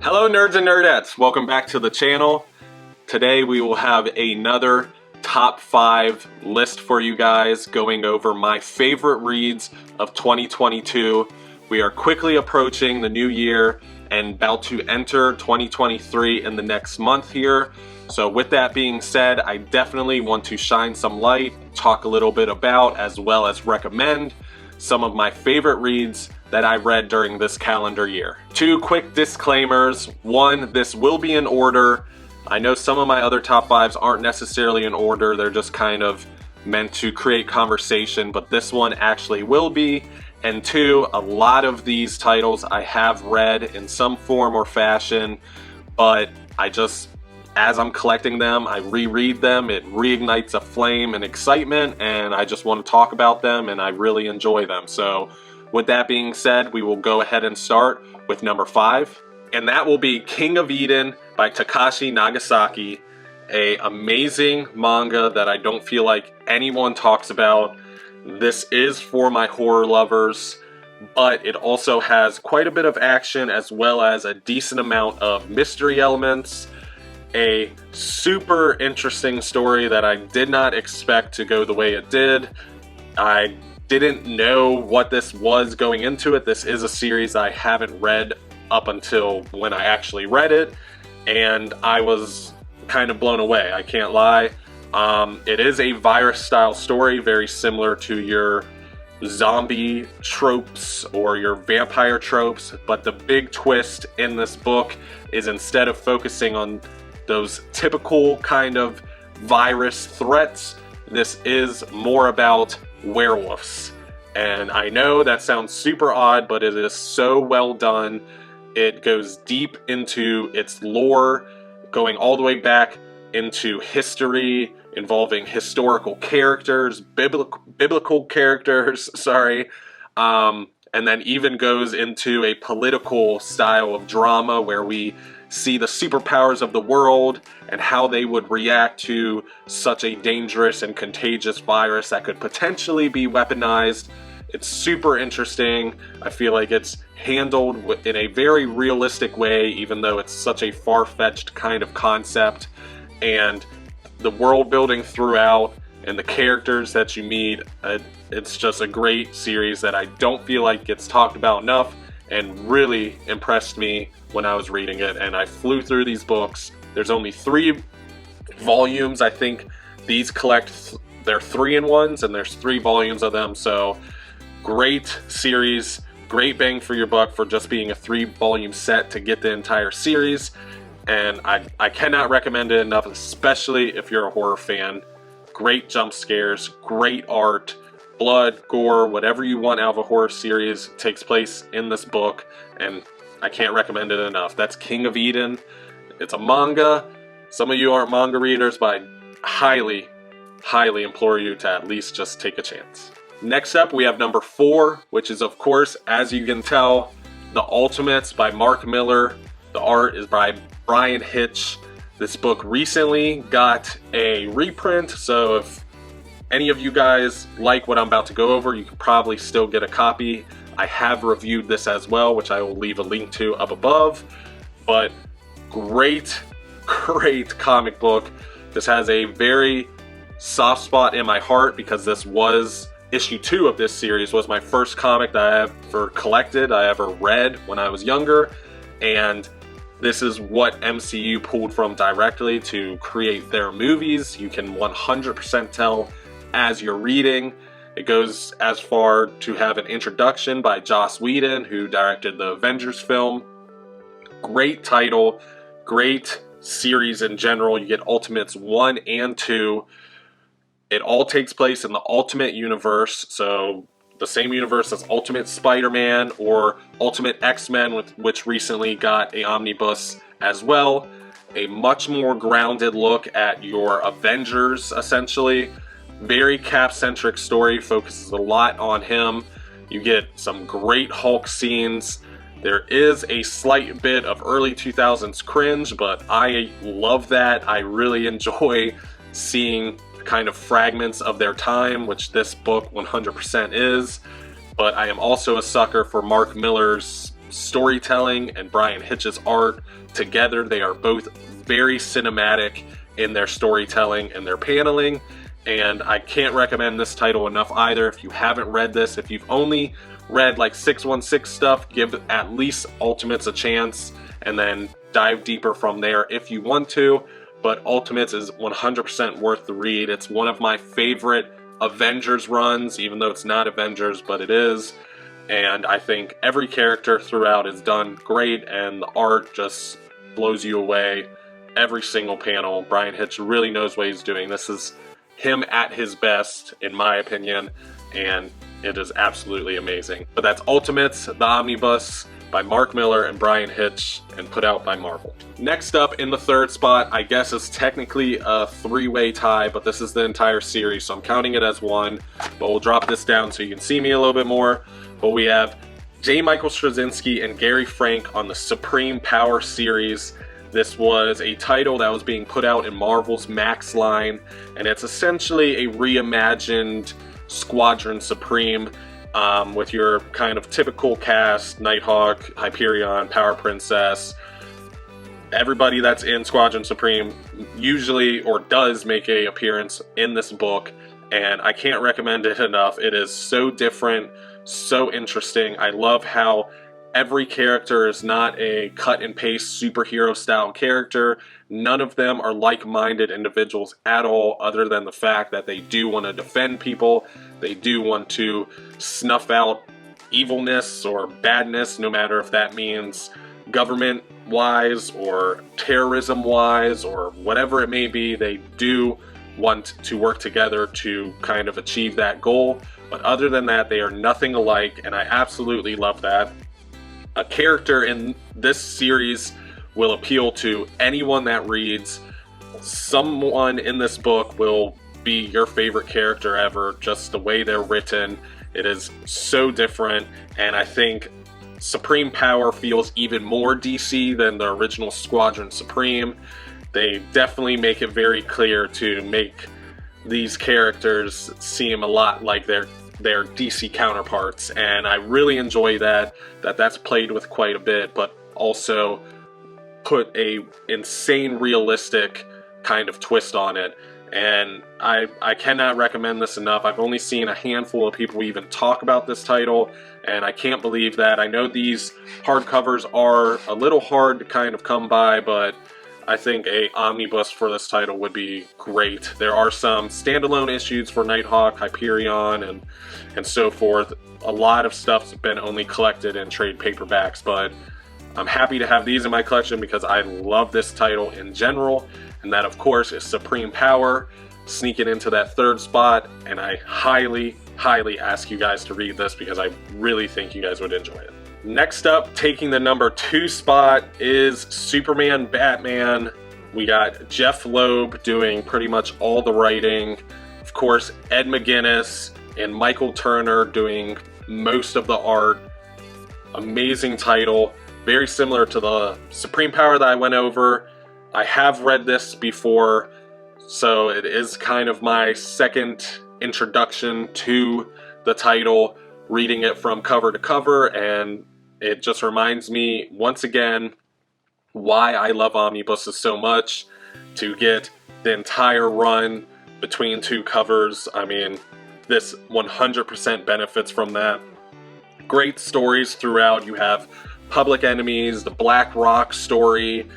Hello nerds and nerdettes, welcome back to the channel. Today we will have another top 5 list for you guys, going over my favorite reads of 2022. We are quickly approaching the new year and about to enter 2023 in the next month here. So with that being said, I definitely want to shine some light, talk a little bit about, as well as recommend some of my favorite reads that I read during this calendar year. 2 quick disclaimers. 1, this will be in order. I know some of my other top 5s aren't necessarily in order, they're just kind of meant to create conversation, but this one actually will be. And 2, a lot of these titles I have read in some form or fashion, but as I'm collecting them, I reread them, it reignites a flame and excitement, and I just want to talk about them, and I really enjoy them. So with that being said, we will go ahead and start with number 5, and that will be King of Eden by Takashi Nagasaki, a amazing manga that I don't feel like anyone talks about. This is for my horror lovers, but it also has quite a bit of action as well as a decent amount of mystery elements. A super interesting story that I did not expect to go the way it did. I didn't know what this was going into it. This is a series I haven't read up until when I actually read it, and I was kind of blown away, I can't lie. It is a virus style story, very similar to your zombie tropes or your vampire tropes, but the big twist in this book is instead of focusing on those typical kind of virus threats, this is more about werewolves. And I know that sounds super odd, but it is so well done. It goes deep into its lore, going all the way back into history, involving historical characters, biblical characters, sorry, and then even goes into a political style of drama where we see the superpowers of the world and how they would react to such a dangerous and contagious virus that could potentially be weaponized. It's super interesting. I feel like it's handled in a very realistic way, even though it's such a far-fetched kind of concept. And the world building throughout and the characters that you meet, it's just a great series that I don't feel like gets talked about enough, and really impressed me when I was reading it. And I flew through these books. There's only 3 volumes. I think these they're 3-in-1s, and there's 3 volumes of them. So great series, great bang for your buck for just being a 3-volume set to get the entire series. And I cannot recommend it enough, especially if you're a horror fan. Great jump scares, great art, blood, gore, whatever you want out of a horror series takes place in this book, and I can't recommend it enough. That's King of Eden. It's a manga. Some of you aren't manga readers, but I highly, highly implore you to at least just take a chance. Next up, we have number 4, which is, of course, as you can tell, The Ultimates by Mark Millar. The art is by Brian Hitch. This book recently got a reprint, so if any of you guys like what I'm about to go over, you can probably still get a copy. I have reviewed this as well, which I will leave a link to up above. But great comic book. This has a very soft spot in my heart because this was issue 2 of this series, was my first comic that I ever collected, I ever read when I was younger. And this is what MCU pulled from directly to create their movies. You can 100% tell as you're reading. It goes as far to have an introduction by Joss Whedon, who directed the Avengers film. Great title, great series in general. You get Ultimates 1 and 2. It all takes place in the Ultimate Universe, so the same universe as Ultimate Spider-Man or Ultimate X-Men, which recently got an omnibus as well. A much more grounded look at your Avengers, essentially. Very Cap-centric story, focuses a lot on him. You get some great Hulk scenes. There is a slight bit of early 2000s cringe, but I love that. I really enjoy seeing kind of fragments of their time, which this book 100% is. But I am also a sucker for Mark Millar's storytelling and Bryan Hitch's art together, they are both very cinematic in their storytelling and their paneling, and I can't recommend this title enough either. If you haven't read this, if you've only read like 616 stuff, give at least Ultimates a chance and then dive deeper from there if you want to. But Ultimates is 100% worth the read. It's one of my favorite Avengers runs, even though it's not Avengers, but it is. And I think every character throughout is done great, and the art just blows you away. Every single panel, Bryan Hitch really knows what he's doing. This is him at his best, in my opinion, and it is absolutely amazing. But that's Ultimates, the Omnibus, by Mark Millar and Bryan Hitch, and put out by Marvel. Next up in the third spot, I guess is technically a three-way tie, but this is the entire series, so I'm counting it as one. But we'll drop this down so you can see me a little bit more. But we have J. Michael Straczynski and Gary Frank on the Supreme Power series. This was a title that was being put out in Marvel's Max line, and it's essentially a reimagined Squadron Supreme, with your kind of typical cast: Nighthawk, Hyperion, Power Princess. Everybody that's in Squadron Supreme usually or does make an appearance in this book, and I can't recommend it enough. It is so different, so interesting. I love how every character is not a cut and paste superhero style character. None of them are like-minded individuals at all, other than the fact that they do want to defend people. They do want to snuff out evilness or badness, no matter if that means government-wise or terrorism-wise or whatever it may be. They do want to work together to kind of achieve that goal. But other than that, they are nothing alike, and I absolutely love that. A character in this series will appeal to anyone that reads. Someone in this book will be your favorite character ever, just the way they're written. It is so different, and I think Supreme Power feels even more DC than the original Squadron Supreme. They definitely make it very clear to make these characters seem a lot like their DC counterparts, and I really enjoy that's played with quite a bit, but also put a insane realistic kind of twist on it. And I cannot recommend this enough. I've only seen a handful of people even talk about this title, and I can't believe that. I know these hardcovers are a little hard to kind of come by, but I think a omnibus for this title would be great. There are some standalone issues for Nighthawk, Hyperion, and so forth. A lot of stuff's been only collected in trade paperbacks, but I'm happy to have these in my collection because I love this title in general, and that of course is Supreme Power, sneaking into that third spot, and I highly, highly ask you guys to read this because I really think you guys would enjoy it. Next up, taking the number 2 spot is Superman Batman. We got Jeff Loeb doing pretty much all the writing. Of course, Ed McGuinness and Michael Turner doing most of the art. Amazing title. Very similar to the Supreme Power that I went over. I have read this before, so it is kind of my second introduction to the title, reading it from cover to cover, and it just reminds me once again why I love omnibuses so much. To get the entire run between 2 covers, I mean, this 100% benefits from that. Great stories throughout. You have Public Enemies, the Black Rock story,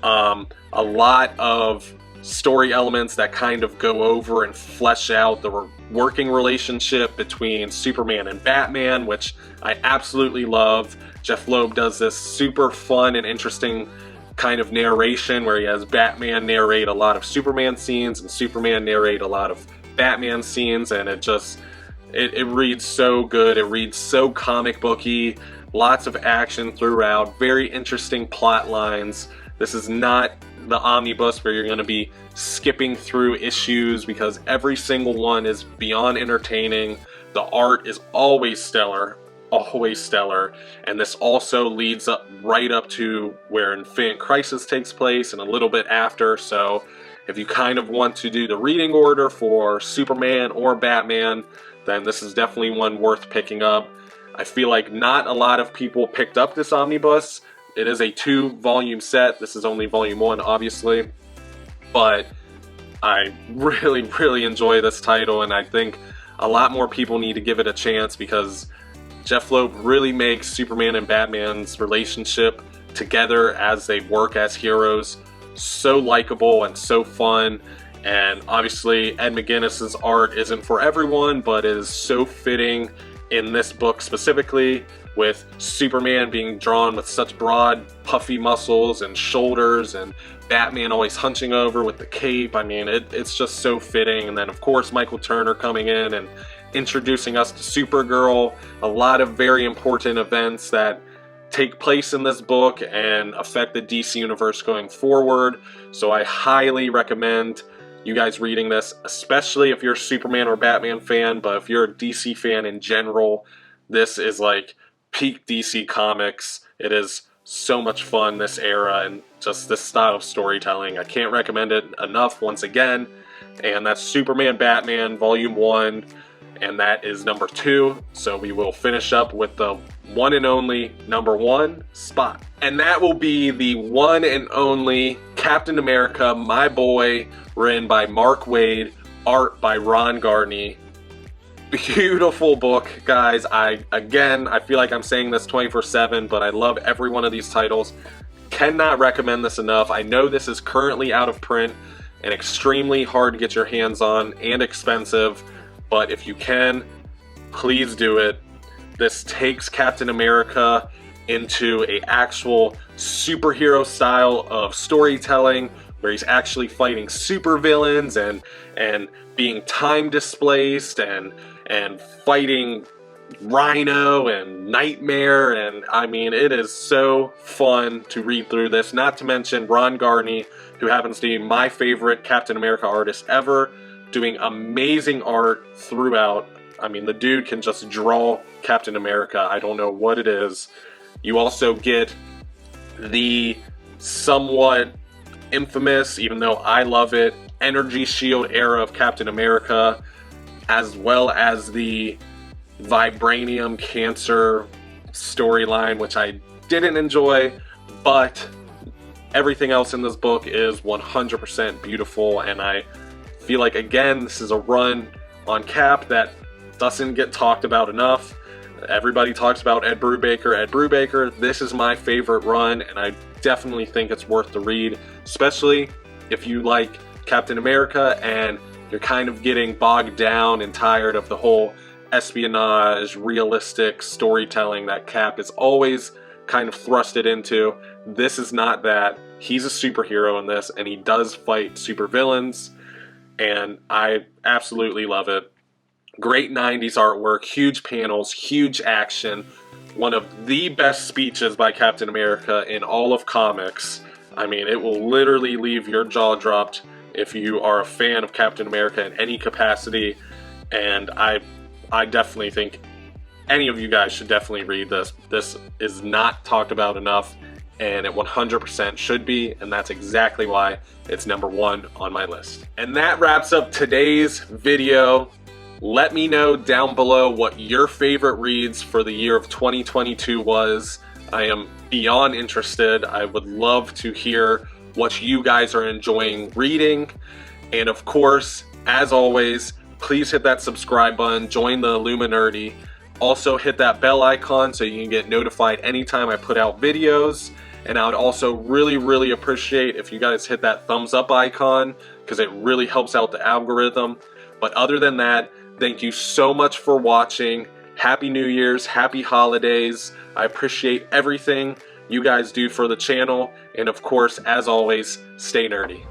a lot of story elements that kind of go over and flesh out the working relationship between Superman and Batman, which I absolutely love. Jeff Loeb does this super fun and interesting kind of narration where he has Batman narrate a lot of Superman scenes and Superman narrate a lot of Batman scenes, and it reads so good. It reads so comic booky. Lots of action throughout, very interesting plot lines. This is not the omnibus where you're going to be skipping through issues, because every single one is beyond entertaining. The art is always stellar, and this also leads up right up to where Infinite Crisis takes place and a little bit after. So if you kind of want to do the reading order for Superman or Batman, then this is definitely one worth picking up. I feel like not a lot of people picked up this omnibus. It is a 2-volume set. This is only volume 1, obviously. But I really enjoy this title, and I think a lot more people need to give it a chance because Jeff Loeb really makes Superman and Batman's relationship together as they work as heroes so likable and so fun. And obviously Ed McGuinness's art isn't for everyone, but is so fitting in this book specifically, with Superman being drawn with such broad puffy muscles and shoulders, and Batman always hunching over with the cape. I mean, it's just so fitting. And then of course Michael Turner coming in and introducing us to Supergirl, a lot of very important events that take place in this book and affect the DC universe going forward. So I highly recommend you guys reading this, especially if you're a Superman or Batman fan. But if you're a DC fan in general, this is like peak DC Comics. It is so much fun, this era, and just this style of storytelling. I can't recommend it enough once again. And that's Superman Batman Volume 1, and that is number 2. So we will finish up with the one and only number 1 spot. And that will be the one and only Captain America, My Boy, written by Mark Waid, art by Ron Garney. Beautiful book, guys. I feel like I'm saying this 24/7, but I love every one of these titles. Cannot recommend this enough. I know this is currently out of print and extremely hard to get your hands on and expensive, but if you can, please do it. This takes Captain America into a actual superhero style of storytelling where he's actually fighting supervillains and being time displaced and fighting Rhino and Nightmare. And I mean, it is so fun to read through this. Not to mention Ron Garney, who happens to be my favorite Captain America artist ever, doing amazing art throughout. I mean, the dude can just draw Captain America. I don't know what it is. You also get the somewhat infamous, even though I love it, Energy Shield era of Captain America, as well as the Vibranium Cancer storyline, which I didn't enjoy, but everything else in this book is 100% beautiful. And I feel like, again, this is a run on Cap that doesn't get talked about enough. Everybody talks about Ed Brubaker. This is my favorite run, and I definitely think it's worth the read, especially if you like Captain America and you're kind of getting bogged down and tired of the whole espionage, realistic storytelling that Cap is always kind of thrusted into. This is not that. He's a superhero in this, and he does fight supervillains, and I absolutely love it. Great 90s artwork, huge panels, huge action. One of the best speeches by Captain America in all of comics. I mean, it will literally leave your jaw dropped if you are a fan of Captain America in any capacity. And I definitely think any of you guys should definitely read this. This is not talked about enough, and it 100% should be, and that's exactly why it's number 1 on my list. And that wraps up today's video. Let me know down below what your favorite reads for the year of 2022 was. I am beyond interested. I would love to hear what you guys are enjoying reading. And of course, as always, please hit that subscribe button, join the Illuminati. Also hit that bell icon so you can get notified anytime I put out videos. And I would also really appreciate if you guys hit that thumbs up icon, because it really helps out the algorithm. But other than that, thank you so much for watching. Happy New Year's, happy holidays. I appreciate everything you guys do for the channel. And of course, as always, stay nerdy.